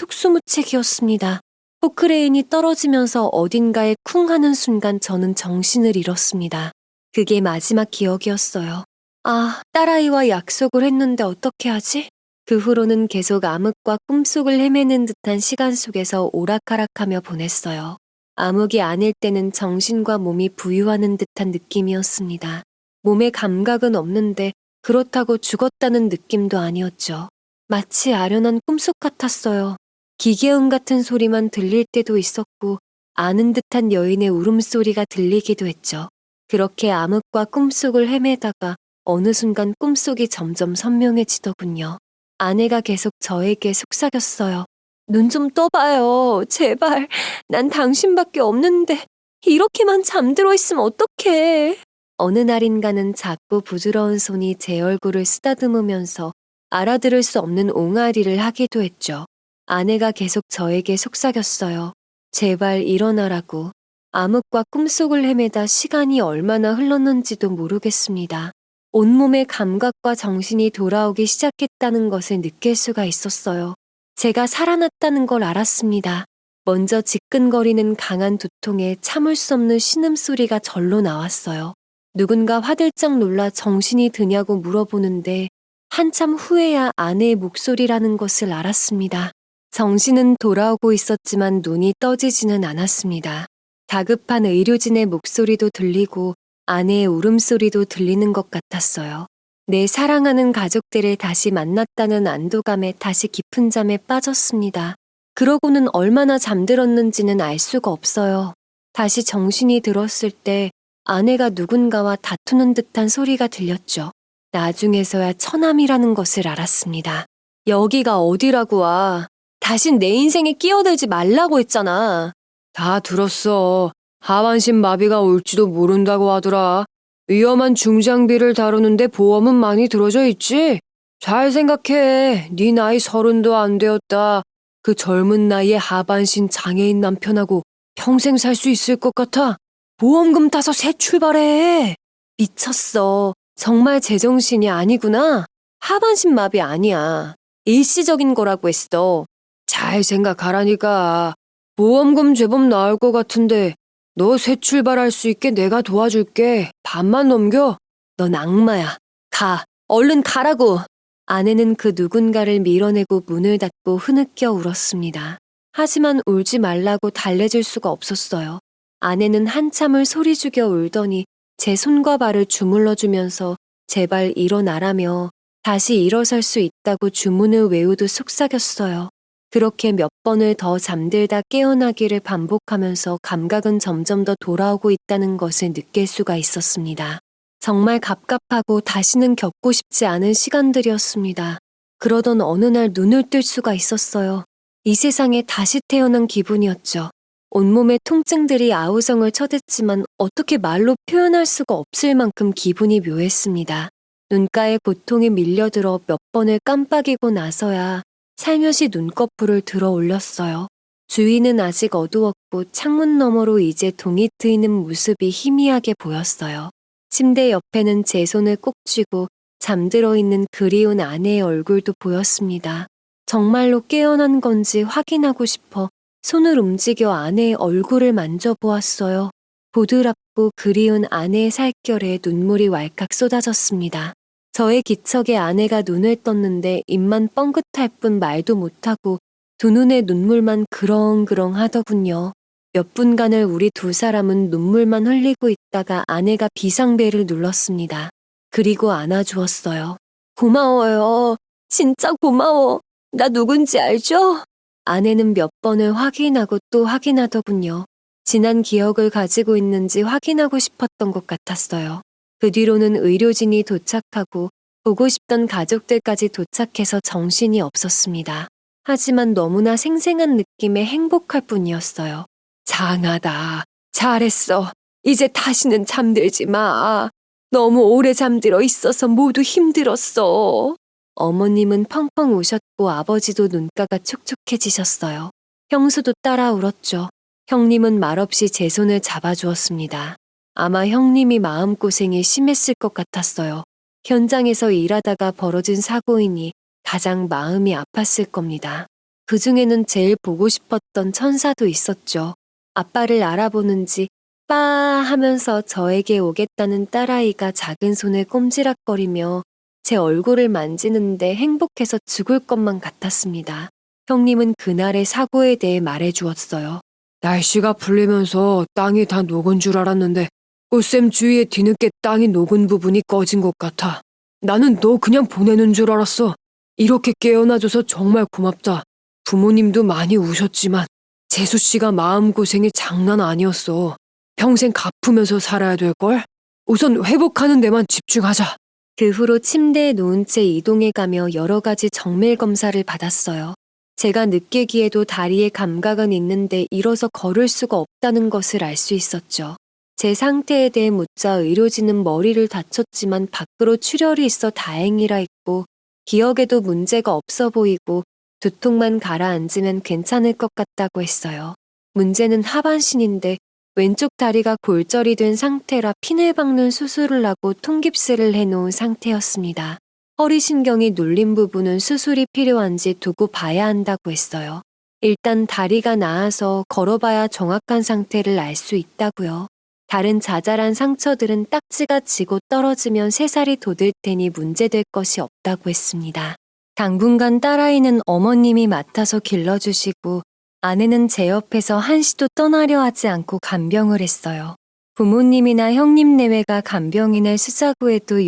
속수무책이었습니다. 포크레인이 떨어지면서 어딘가에 쿵 하는 순간 저는 정신을 잃었습니다. 그게 마지막 기억이었어요. 아, 딸아이와 약속을 했는데 어떻게 하지? 그 후로는 계속 암흑과 꿈속을 헤매는 듯한 시간 속에서 오락가락하며 보냈어요. 암흑이 아닐 때는 정신과 몸이 부유하는 듯한 느낌이었습니다. 몸에 감각은 없는데 그렇다고 죽었다는 느낌도 아니었죠. 마치 아련한 꿈속 같았어요. 기계음 같은 소리만 들릴 때도 있었고 아는 듯한 여인의 울음소리가 들리기도 했죠. 그렇게 암흑과 꿈속을 헤매다가 어느 순간 꿈속이 점점 선명해지더군요. 아내가 계속 저에게 속삭였어요. 눈 좀 떠봐요. 제발. 난 당신밖에 없는데 이렇게만 잠들어 있으면 어떡해. 어느 날인가는 작고 부드러운 손이 제 얼굴을 쓰다듬으면서 알아들을 수 없는 옹알이를 하기도 했죠. 아내가 계속 저에게 속삭였어요. 제발 일어나라고. 암흑과 꿈속을 헤매다 시간이 얼마나 흘렀는지도 모르겠습니다. 온몸의 감각과 정신이 돌아오기 시작했다는 것을 느낄 수가 있었어요. 제가 살아났다는 걸 알았습니다. 먼저 지끈거리는 강한 두통에 참을 수 없는 신음소리가 절로 나왔어요. 누군가 화들짝 놀라 정신이 드냐고 물어보는데 한참 후에야 아내의 목소리라는 것을 알았습니다. 정신은 돌아오고 있었지만 눈이 떠지지는 않았습니다. 다급한 의료진의 목소리도 들리고 아내의 울음소리도 들리는 것 같았어요. 내 사랑하는 가족들을 다시 만났다는 안도감에 다시 깊은 잠에 빠졌습니다. 그러고는 얼마나 잠들었는지는 알 수가 없어요. 다시 정신이 들었을 때 아내가 누군가와 다투는 듯한 소리가 들렸죠. 나중에서야 처남이라는 것을 알았습니다. 여기가 어디라고 와. 다신 내 인생에 끼어들지 말라고 했잖아. 다 들었어. 하반신 마비가 올지도 모른다고 하더라. 위험한 중장비를 다루는데 보험은 많이 들어져 있지? 잘 생각해. 네 나이 30도 안 되었다. 그 젊은 나이에 하반신 장애인 남편하고 평생 살 수 있을 것 같아? 보험금 따서 새 출발해. 미쳤어. 정말 제정신이 아니구나. 하반신 마비 아니야. 일시적인 거라고 했어. 잘 생각하라니까. 보험금 제법 나올 것 같은데 너 새 출발할 수 있게 내가 도와줄게. 반만 넘겨. 넌 악마야. 가. 얼른 가라고. 아내는 그 누군가를 밀어내고 문을 닫고 흐느껴 울었습니다. 하지만 울지 말라고 달래줄 수가 없었어요. 아내는 한참을 소리 죽여 울더니 제 손과 발을 주물러주면서 제발 일어나라며 다시 일어설 수 있다고 주문을 외우듯 속삭였어요. 그렇게 몇 번을 더 잠들다 깨어나기를 반복하면서 감각은 점점 더 돌아오고 있다는 것을 느낄 수가 있었습니다. 정말 갑갑하고 다시는 겪고 싶지 않은 시간들이었습니다. 그러던 어느 날 눈을 뜰 수가 있었어요. 이 세상에 다시 태어난 기분이었죠. 온몸의 통증들이 아우성을 쳐댔지만 어떻게 말로 표현할 수가 없을 만큼 기분이 묘했습니다. 눈가에 고통이 밀려들어 몇 번을 깜빡이고 나서야 살며시 눈꺼풀을 들어 올렸어요. 주위는 아직 어두웠고 창문 너머로 이제 동이 트이는 모습이 희미하게 보였어요. 침대 옆에는 제 손을 꼭 쥐고 잠들어 있는 그리운 아내의 얼굴도 보였습니다. 정말로 깨어난 건지 확인하고 싶어 손을 움직여 아내의 얼굴을 만져보았어요. 보드랍고 그리운 아내의 살결에 눈물이 왈칵 쏟아졌습니다. 저의 기척에 아내가 눈을 떴는데 입만 뻥긋할 뿐 말도 못하고 두 눈에 눈물만 그렁그렁 하더군요. 몇 분간을 우리 두 사람은 눈물만 흘리고 있다가 아내가 비상벨을 눌렀습니다. 그리고 안아주었어요. 고마워요. 진짜 고마워. 나 누군지 알죠? 아내는 몇 번을 확인하고 또 확인하더군요. 지난 기억을 가지고 있는지 확인하고 싶었던 것 같았어요. 그 뒤로는 의료진이 도착하고 보고 싶던 가족들까지 도착해서 정신이 없었습니다. 하지만 너무나 생생한 느낌에 행복할 뿐이었어요. 장하다. 잘했어. 이제 다시는 잠들지 마. 너무 오래 잠들어 있어서 모두 힘들었어. 어머님은 펑펑 우셨고 아버지도 눈가가 촉촉해지셨어요. 형수도 따라 울었죠. 형님은 말없이 제 손을 잡아주었습니다. 아마 형님이 마음고생이 심했을 것 같았어요. 현장에서 일하다가 벌어진 사고이니 가장 마음이 아팠을 겁니다. 그 중에는 제일 보고 싶었던 천사도 있었죠. 아빠를 알아보는지 빠 하면서 저에게 오겠다는 딸아이가 작은 손을 꼼지락거리며 제 얼굴을 만지는데 행복해서 죽을 것만 같았습니다. 형님은 그날의 사고에 대해 말해주었어요. 날씨가 풀리면서 땅이 다 녹은 줄 알았는데 꽃샘 주위에 뒤늦게 땅이 녹은 부분이 꺼진 것 같아. 나는 너 그냥 보내는 줄 알았어. 이렇게 깨어나줘서 정말 고맙다. 부모님도 많이 우셨지만 재수 씨가 마음고생이 장난 아니었어. 평생 갚으면서 살아야 될걸? 우선 회복하는 데만 집중하자. 그 후로 침대에 누운 채 이동해가며 여러 가지 정밀 검사를 받았어요. 제가 느끼기에도 다리에 감각은 있는데 일어서 걸을 수가 없다는 것을 알 수 있었죠. 제 상태에 대해 묻자 의료진은 머리를 다쳤지만 밖으로 출혈이 있어 다행이라 했고 기억에도 문제가 없어 보이고 두통만 가라앉으면 괜찮을 것 같다고 했어요. 문제는 하반신인데 왼쪽 다리가 골절이 된 상태라 핀을 박는 수술을 하고 통깁스를 해놓은 상태였습니다. 허리신경이 눌린 부분은 수술이 필요한지 두고 봐야 한다고 했어요. 일단 다리가 나아서 걸어봐야 정확한 상태를 알 수 있다고요. 다른 자잘한 상처들은 딱지가 지고 떨어지면 새살이 돋을 테니 문제될 것이 없다고 했습니다. 당분간 딸아이는 어머님이 맡아서 길러주시고 아내는 제 옆에서 한시도 떠나려 하지 않고 간병을 했어요. 부모님이나 형님 내외가 간병인을 쓰자고 해도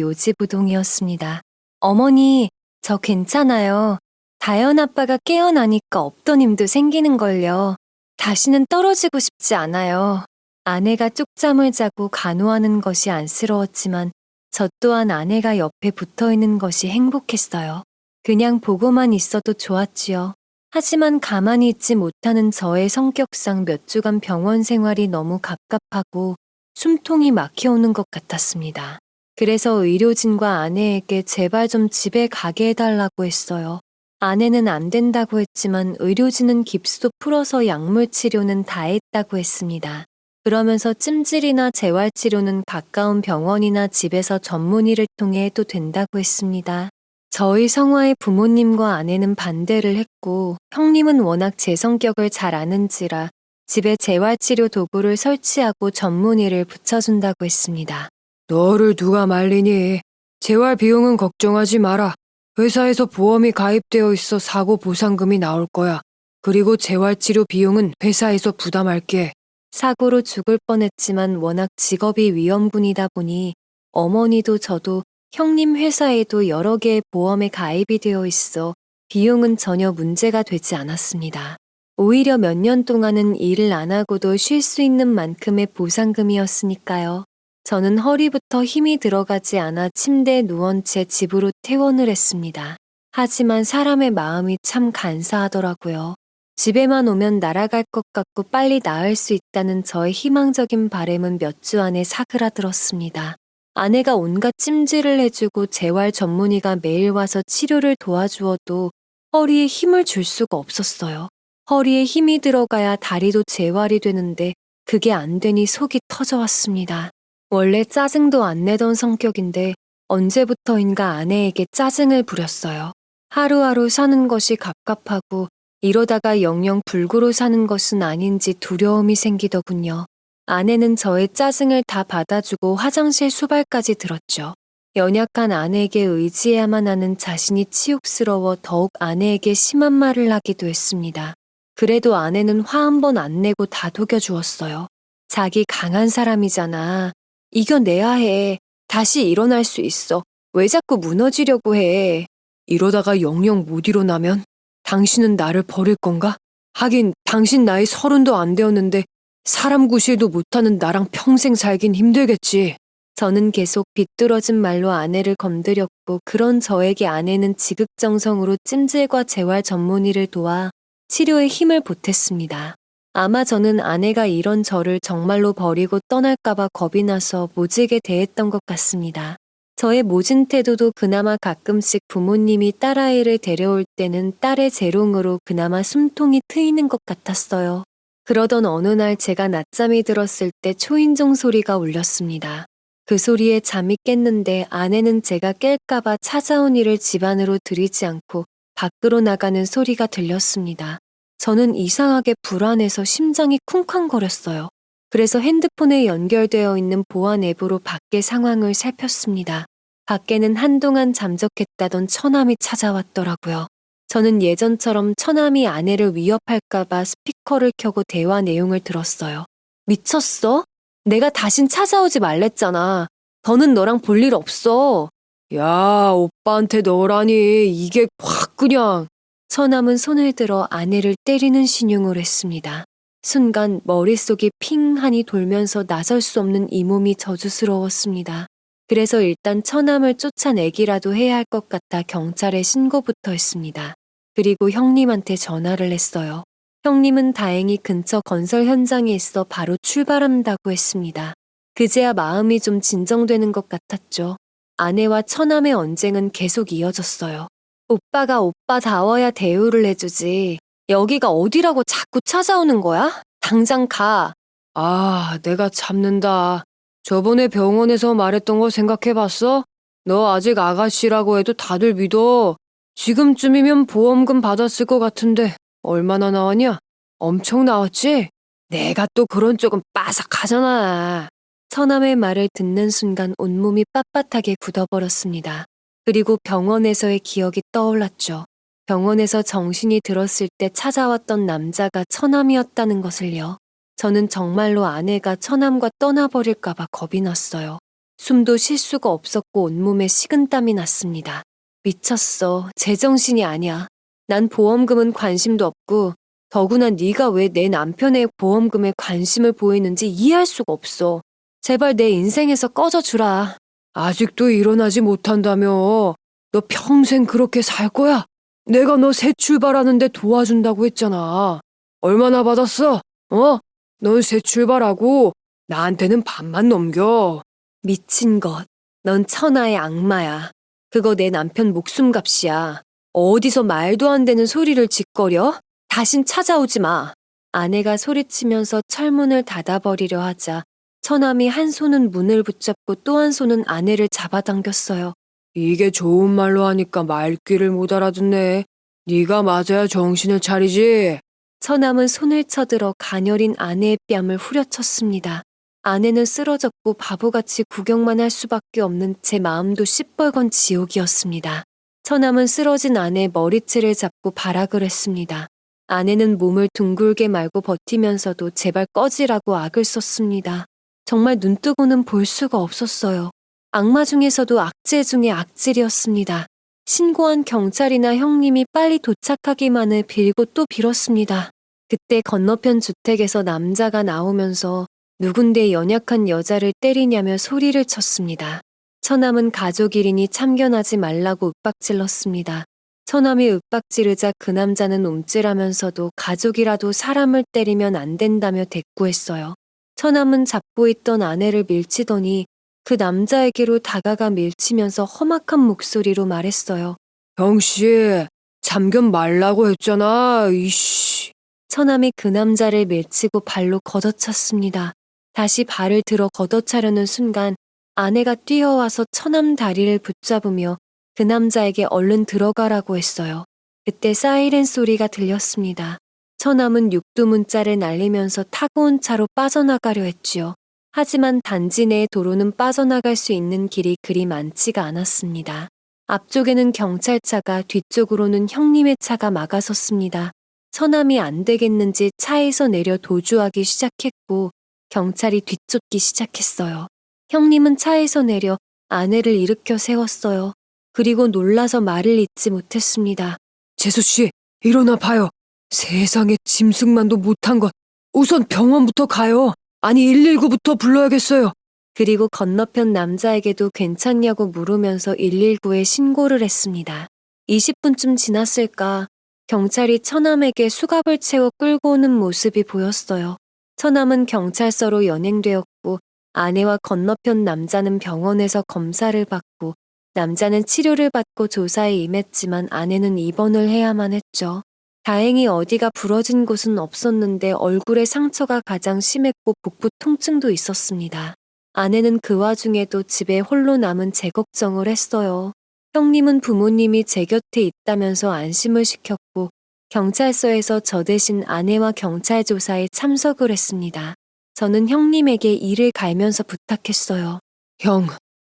요지부동이었습니다. 어머니, 저 괜찮아요. 다현 아빠가 깨어나니까 없던 힘도 생기는걸요. 다시는 떨어지고 싶지 않아요. 아내가 쪽잠을 자고 간호하는 것이 안쓰러웠지만 저 또한 아내가 옆에 붙어있는 것이 행복했어요. 그냥 보고만 있어도 좋았지요. 하지만 가만히 있지 못하는 저의 성격상 몇 주간 병원 생활이 너무 갑갑하고 숨통이 막혀오는 것 같았습니다. 그래서 의료진과 아내에게 제발 좀 집에 가게 해달라고 했어요. 아내는 안 된다고 했지만 의료진은 깁스도 풀어서 약물 치료는 다 했다고 했습니다. 그러면서 찜질이나 재활치료는 가까운 병원이나 집에서 전문의를 통해 해도 된다고 했습니다. 저희 성화의 부모님과 아내는 반대를 했고 형님은 워낙 제 성격을 잘 아는지라 집에 재활치료 도구를 설치하고 전문의를 붙여준다고 했습니다. 너를 누가 말리니? 재활 비용은 걱정하지 마라. 회사에서 보험이 가입되어 있어 사고 보상금이 나올 거야. 그리고 재활치료 비용은 회사에서 부담할게. 사고로 죽을 뻔했지만 워낙 직업이 위험군이다 보니 어머니도 저도 형님 회사에도 여러 개의 보험에 가입이 되어 있어 비용은 전혀 문제가 되지 않았습니다. 오히려 몇 년 동안은 일을 안 하고도 쉴 수 있는 만큼의 보상금이었으니까요. 저는 허리부터 힘이 들어가지 않아 침대에 누운 채 집으로 퇴원을 했습니다. 하지만 사람의 마음이 참 간사하더라고요. 집에만 오면 날아갈 것 같고 빨리 나을 수 있다는 저의 희망적인 바람은 몇 주 안에 사그라들었습니다. 아내가 온갖 찜질을 해주고 재활 전문의가 매일 와서 치료를 도와주어도 허리에 힘을 줄 수가 없었어요. 허리에 힘이 들어가야 다리도 재활이 되는데 그게 안 되니 속이 터져왔습니다. 원래 짜증도 안 내던 성격인데 언제부터인가 아내에게 짜증을 부렸어요. 하루하루 사는 것이 갑갑하고 이러다가 영영 불구로 사는 것은 아닌지 두려움이 생기더군요. 아내는 저의 짜증을 다 받아주고 화장실 수발까지 들었죠. 연약한 아내에게 의지해야만 하는 자신이 치욕스러워 더욱 아내에게 심한 말을 하기도 했습니다. 그래도 아내는 화 한 번 안 내고 다독여 주었어요. 자기 강한 사람이잖아. 이겨내야 해. 다시 일어날 수 있어. 왜 자꾸 무너지려고 해. 이러다가 영영 못 일어나면 당신은 나를 버릴 건가? 하긴 당신 나이 30도 안 되었는데 사람 구실도 못하는 나랑 평생 살긴 힘들겠지. 저는 계속 비뚤어진 말로 아내를 건드렸고 그런 저에게 아내는 지극정성으로 찜질과 재활 전문의를 도와 치료에 힘을 보탰습니다. 아마 저는 아내가 이런 저를 정말로 버리고 떠날까봐 겁이 나서 모질게 대했던 것 같습니다. 저의 모진 태도도 그나마 가끔씩 부모님이 딸아이를 데려올 때는 딸의 재롱으로 그나마 숨통이 트이는 것 같았어요. 그러던 어느 날 제가 낮잠이 들었을 때 초인종 소리가 울렸습니다. 그 소리에 잠이 깼는데 아내는 제가 깰까봐 찾아온 이를 집 안으로 들이지 않고 밖으로 나가는 소리가 들렸습니다. 저는 이상하게 불안해서 심장이 쿵쾅거렸어요. 그래서 핸드폰에 연결되어 있는 보안 앱으로 밖의 상황을 살폈습니다. 밖에는 한동안 잠적했다던 처남이 찾아왔더라고요. 저는 예전처럼 처남이 아내를 위협할까봐 스피커를 켜고 대화 내용을 들었어요. 미쳤어? 내가 다신 찾아오지 말랬잖아. 더는 너랑 볼 일 없어. 야, 오빠한테 너라니 이게 확 그냥. 처남은 손을 들어 아내를 때리는 신용을 했습니다. 순간 머릿속이 핑하니 돌면서 나설 수 없는 이 몸이 저주스러웠습니다. 그래서 일단 처남을 쫓아내기라도 해야 할 것 같아 경찰에 신고부터 했습니다. 그리고 형님한테 전화를 했어요. 형님은 다행히 근처 건설 현장에 있어 바로 출발한다고 했습니다. 그제야 마음이 좀 진정되는 것 같았죠. 아내와 처남의 언쟁은 계속 이어졌어요. 오빠가 오빠다워야 대우를 해주지. 여기가 어디라고 자꾸 찾아오는 거야? 당장 가. 아, 내가 잡는다. 저번에 병원에서 말했던 거 생각해봤어? 너 아직 아가씨라고 해도 다들 믿어. 지금쯤이면 보험금 받았을 것 같은데 얼마나 나왔냐? 엄청 나왔지? 내가 또 그런 쪽은 빠삭하잖아. 처남의 말을 듣는 순간 온몸이 빳빳하게 굳어버렸습니다. 그리고 병원에서의 기억이 떠올랐죠. 병원에서 정신이 들었을 때 찾아왔던 남자가 처남이었다는 것을요. 저는 정말로 아내가 처남과 떠나버릴까봐 겁이 났어요. 숨도 쉴 수가 없었고 온몸에 식은땀이 났습니다. 미쳤어. 제정신이 아니야. 난 보험금은 관심도 없고 더구나 네가 왜 내 남편의 보험금에 관심을 보이는지 이해할 수가 없어. 제발 내 인생에서 꺼져주라. 아직도 일어나지 못한다며. 너 평생 그렇게 살 거야? 내가 너 새 출발하는데 도와준다고 했잖아. 얼마나 받았어? 어? 넌 새 출발하고 나한테는 반만 넘겨. 미친 것. 넌 천하의 악마야. 그거 내 남편 목숨값이야. 어디서 말도 안 되는 소리를 짓거려? 다신 찾아오지 마. 아내가 소리치면서 철문을 닫아버리려 하자 처남이 한 손은 문을 붙잡고 또 한 손은 아내를 잡아당겼어요. 이게 좋은 말로 하니까 말귀를 못 알아듣네. 네가 맞아야 정신을 차리지. 처남은 손을 쳐들어 가녀린 아내의 뺨을 후려쳤습니다. 아내는 쓰러졌고 바보같이 구경만 할 수밖에 없는 제 마음도 시뻘건 지옥이었습니다. 처남은 쓰러진 아내의 머리채를 잡고 발악을 했습니다. 아내는 몸을 둥글게 말고 버티면서도 제발 꺼지라고 악을 썼습니다. 정말 눈뜨고는 볼 수가 없었어요. 악마 중에서도 악질 중의 악질이었습니다. 신고한 경찰이나 형님이 빨리 도착하기만을 빌고 또 빌었습니다. 그때 건너편 주택에서 남자가 나오면서 누군데 연약한 여자를 때리냐며 소리를 쳤습니다. 처남은 가족이리니 참견하지 말라고 윽박질렀습니다. 처남이 윽박지르자 그 남자는 움찔하면서도 가족이라도 사람을 때리면 안 된다며 대꾸했어요. 처남은 잡고 있던 아내를 밀치더니 그 남자에게로 다가가 밀치면서 험악한 목소리로 말했어요. 형씨, 참견 말라고 했잖아, 이씨. 처남이 그 남자를 밀치고 발로 걷어찼습니다. 다시 발을 들어 걷어차려는 순간 아내가 뛰어와서 처남 다리를 붙잡으며 그 남자에게 얼른 들어가라고 했어요. 그때 사이렌 소리가 들렸습니다. 처남은 육두문자를 날리면서 타고 온 차로 빠져나가려 했지요. 하지만 단지 내 도로는 빠져나갈 수 있는 길이 그리 많지가 않았습니다. 앞쪽에는 경찰차가, 뒤쪽으로는 형님의 차가 막아섰습니다. 처남이 안 되겠는지 차에서 내려 도주하기 시작했고 경찰이 뒤쫓기 시작했어요. 형님은 차에서 내려 아내를 일으켜 세웠어요. 그리고 놀라서 말을 잇지 못했습니다. 재수씨, 일어나 봐요. 세상에 짐승만도 못한 것. 우선 병원부터 가요. 아니 119부터 불러야겠어요. 그리고 건너편 남자에게도 괜찮냐고 물으면서 119에 신고를 했습니다. 20분쯤 지났을까 경찰이 처남에게 수갑을 채워 끌고 오는 모습이 보였어요. 처남은 경찰서로 연행되었고 아내와 건너편 남자는 병원에서 검사를 받고 남자는 치료를 받고 조사에 임했지만 아내는 입원을 해야만 했죠. 다행히 어디가 부러진 곳은 없었는데 얼굴에 상처가 가장 심했고 복부 통증도 있었습니다. 아내는 그 와중에도 집에 홀로 남은 제 걱정을 했어요. 형님은 부모님이 제 곁에 있다면서 안심을 시켰고 경찰서에서 저 대신 아내와 경찰 조사에 참석을 했습니다. 저는 형님에게 이를 갈면서 부탁했어요. 형,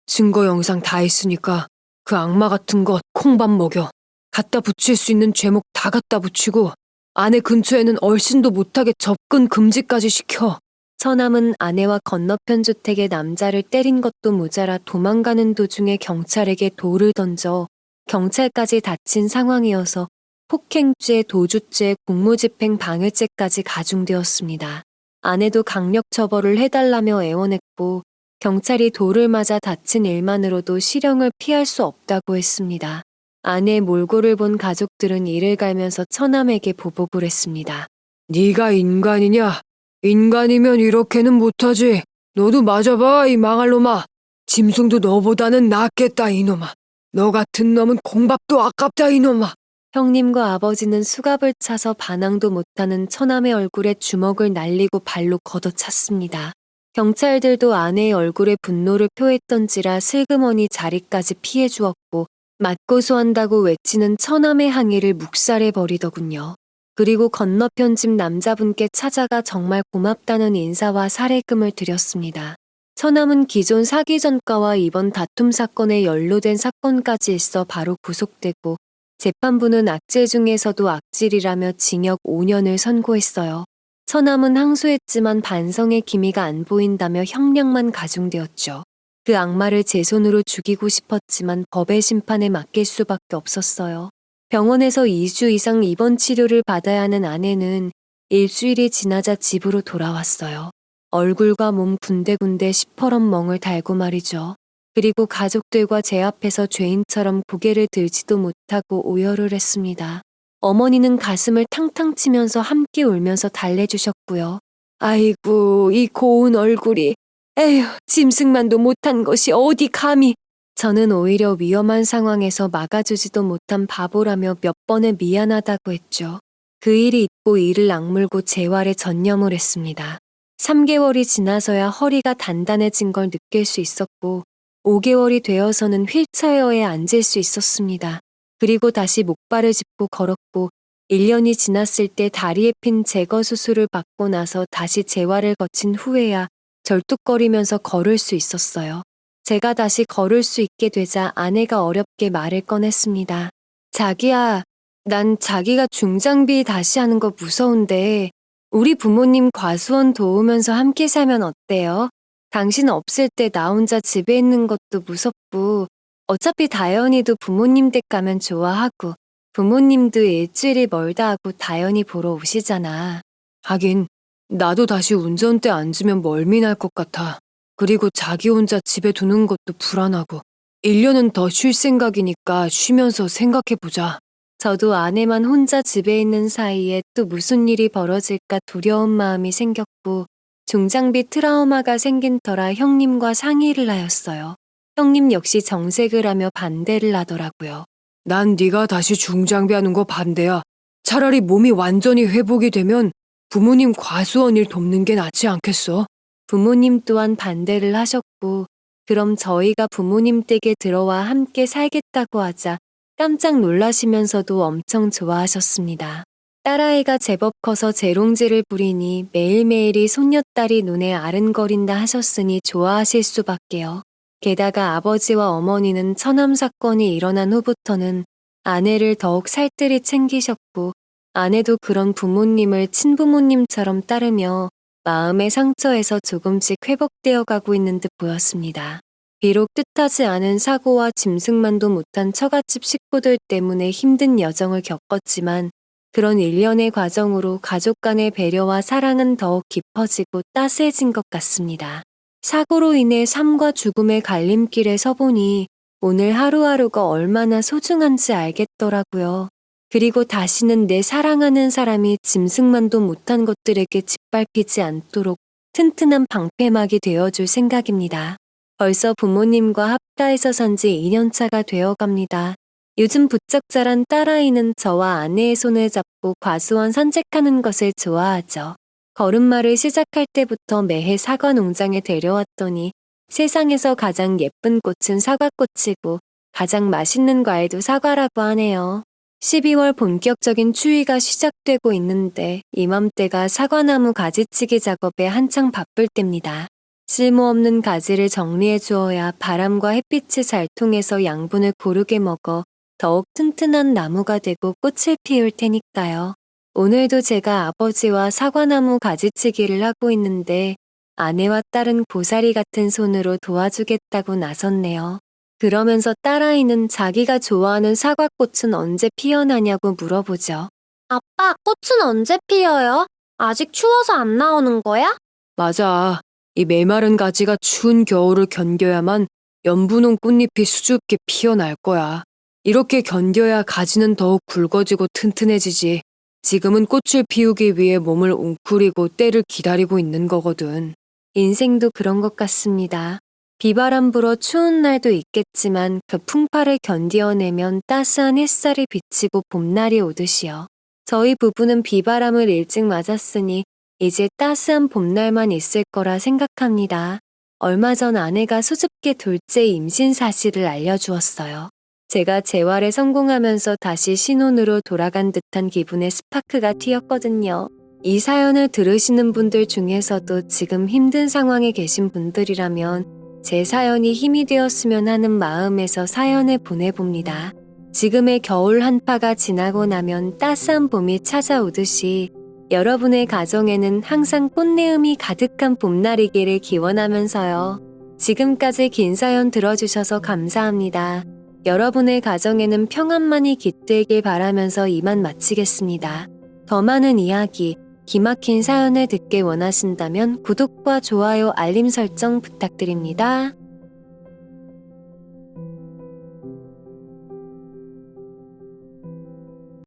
증거 영상 다 있으니까 그 악마 같은 것 콩밥 먹여. 갖다 붙일 수 있는 죄목 다 갖다 붙이고 아내 근처에는 얼씬도 못하게 접근 금지까지 시켜. 처남은 아내와 건너편 주택의 남자를 때린 것도 모자라 도망가는 도중에 경찰에게 돌을 던져 경찰까지 다친 상황이어서 폭행죄, 도주죄, 공무집행 방해죄까지 가중되었습니다. 아내도 강력 처벌을 해달라며 애원했고 경찰이 돌을 맞아 다친 일만으로도 실형을 피할 수 없다고 했습니다. 아내의 몰골을 본 가족들은 이를 갈면서 처남에게 보복을 했습니다. 네가 인간이냐? 인간이면 이렇게는 못하지. 너도 맞아봐, 이 망할 놈아. 짐승도 너보다는 낫겠다, 이놈아. 너 같은 놈은 콩밥도 아깝다, 이놈아. 형님과 아버지는 수갑을 차서 반항도 못하는 처남의 얼굴에 주먹을 날리고 발로 걷어찼습니다. 경찰들도 아내의 얼굴에 분노를 표했던지라 슬그머니 자리까지 피해주었고 맞고 소한다고 외치는 처남의 항의를 묵살해버리더군요. 그리고 건너편 집 남자분께 찾아가 정말 고맙다는 인사와 사례금을 드렸습니다. 처남은 기존 사기 전과와 이번 다툼 사건에 연루된 사건까지 있어 바로 구속되고 재판부는 악질 중에서도 악질이라며 징역 5년을 선고했어요. 처남은 항소했지만 반성의 기미가 안 보인다며 형량만 가중되었죠. 그 악마를 제 손으로 죽이고 싶었지만 법의 심판에 맡길 수밖에 없었어요. 병원에서 2주 이상 입원 치료를 받아야 하는 아내는 일주일이 지나자 집으로 돌아왔어요. 얼굴과 몸 군데군데 시퍼런 멍을 달고 말이죠. 그리고 가족들과 제 앞에서 죄인처럼 고개를 들지도 못하고 오열을 했습니다. 어머니는 가슴을 탕탕 치면서 함께 울면서 달래주셨고요. 아이고, 이 고운 얼굴이. 에휴, 짐승만도 못한 것이 어디 감히. 저는 오히려 위험한 상황에서 막아주지도 못한 바보라며 몇 번에 미안하다고 했죠. 그 일이 있고 이를 악물고 재활에 전념을 했습니다. 3개월이 지나서야 허리가 단단해진 걸 느낄 수 있었고 5개월이 되어서는 휠체어에 앉을 수 있었습니다. 그리고 다시 목발을 짚고 걸었고 1년이 지났을 때 다리에 핀 제거 수술을 받고 나서 다시 재활을 거친 후에야 절뚝거리면서 걸을 수 있었어요. 제가 다시 걸을 수 있게 되자 아내가 어렵게 말을 꺼냈습니다. 자기야, 난 자기가 중장비 다시 하는 거 무서운데 우리 부모님 과수원 도우면서 함께 살면 어때요? 당신 없을 때 나 혼자 집에 있는 것도 무섭고 어차피 다현이도 부모님 댁 가면 좋아하고 부모님도 일주일이 멀다 하고 다현이 보러 오시잖아. 하긴 나도 다시 운전대 앉으면 멀미날 것 같아. 그리고 자기 혼자 집에 두는 것도 불안하고 1년은 더 쉴 생각이니까 쉬면서 생각해보자. 저도 아내만 혼자 집에 있는 사이에 또 무슨 일이 벌어질까 두려운 마음이 생겼고 중장비 트라우마가 생긴 터라 형님과 상의를 하였어요. 형님 역시 정색을 하며 반대를 하더라고요. 난 네가 다시 중장비하는 거 반대야. 차라리 몸이 완전히 회복이 되면 부모님 과수원 일 돕는 게 낫지 않겠어? 부모님 또한 반대를 하셨고, 그럼 저희가 부모님 댁에 들어와 함께 살겠다고 하자 깜짝 놀라시면서도 엄청 좋아하셨습니다. 딸아이가 제법 커서 재롱질을 부리니 매일매일이 손녀딸이 눈에 아른거린다 하셨으니 좋아하실 수밖에요. 게다가 아버지와 어머니는 처남 사건이 일어난 후부터는 아내를 더욱 살뜰히 챙기셨고, 아내도 그런 부모님을 친부모님처럼 따르며 마음의 상처에서 조금씩 회복되어 가고 있는 듯 보였습니다. 비록 뜻하지 않은 사고와 짐승만도 못한 처갓집 식구들 때문에 힘든 여정을 겪었지만 그런 일련의 과정으로 가족 간의 배려와 사랑은 더욱 깊어지고 따스해진 것 같습니다. 사고로 인해 삶과 죽음의 갈림길에 서보니 오늘 하루하루가 얼마나 소중한지 알겠더라고요. 그리고 다시는 내 사랑하는 사람이 짐승만도 못한 것들에게 짓밟히지 않도록 튼튼한 방패막이 되어줄 생각입니다. 벌써 부모님과 합가해서 산 지 2년차가 되어갑니다. 요즘 부쩍 자란 딸아이는 저와 아내의 손을 잡고 과수원 산책하는 것을 좋아하죠. 걸음마를 시작할 때부터 매해 사과 농장에 데려왔더니 세상에서 가장 예쁜 꽃은 사과꽃이고 가장 맛있는 과일도 사과라고 하네요. 12월 본격적인 추위가 시작되고 있는데 이맘때가 사과나무 가지치기 작업에 한창 바쁠 때입니다. 쓸모없는 가지를 정리해 주어야 바람과 햇빛이 잘 통해서 양분을 고르게 먹어 더욱 튼튼한 나무가 되고 꽃을 피울 테니까요. 오늘도 제가 아버지와 사과나무 가지치기를 하고 있는데 아내와 딸은 고사리 같은 손으로 도와주겠다고 나섰네요. 그러면서 딸아이는 자기가 좋아하는 사과꽃은 언제 피어나냐고 물어보죠. 아빠, 꽃은 언제 피어요? 아직 추워서 안 나오는 거야? 맞아. 이 메마른 가지가 추운 겨울을 견뎌야만 연분홍 꽃잎이 수줍게 피어날 거야. 이렇게 견뎌야 가지는 더욱 굵어지고 튼튼해지지. 지금은 꽃을 피우기 위해 몸을 웅크리고 때를 기다리고 있는 거거든. 인생도 그런 것 같습니다. 비바람 불어 추운 날도 있겠지만 그 풍파를 견디어내면 따스한 햇살이 비치고 봄날이 오듯이요. 저희 부부는 비바람을 일찍 맞았으니 이제 따스한 봄날만 있을 거라 생각합니다. 얼마 전 아내가 수줍게 둘째 임신 사실을 알려주었어요. 제가 재활에 성공하면서 다시 신혼으로 돌아간 듯한 기분의 스파크가 튀었거든요. 이 사연을 들으시는 분들 중에서도 지금 힘든 상황에 계신 분들이라면 제 사연이 힘이 되었으면 하는 마음에서 사연을 보내봅니다. 지금의 겨울 한파가 지나고 나면 따스한 봄이 찾아오듯이 여러분의 가정에는 항상 꽃내음이 가득한 봄날이기를 기원하면서요. 지금까지 긴 사연 들어주셔서 감사합니다. 여러분의 가정에는 평안만이 깃들길 바라면서 이만 마치겠습니다. 더 많은 이야기, 기막힌 사연을 듣길 원하신다면 구독과 좋아요, 알림 설정 부탁드립니다.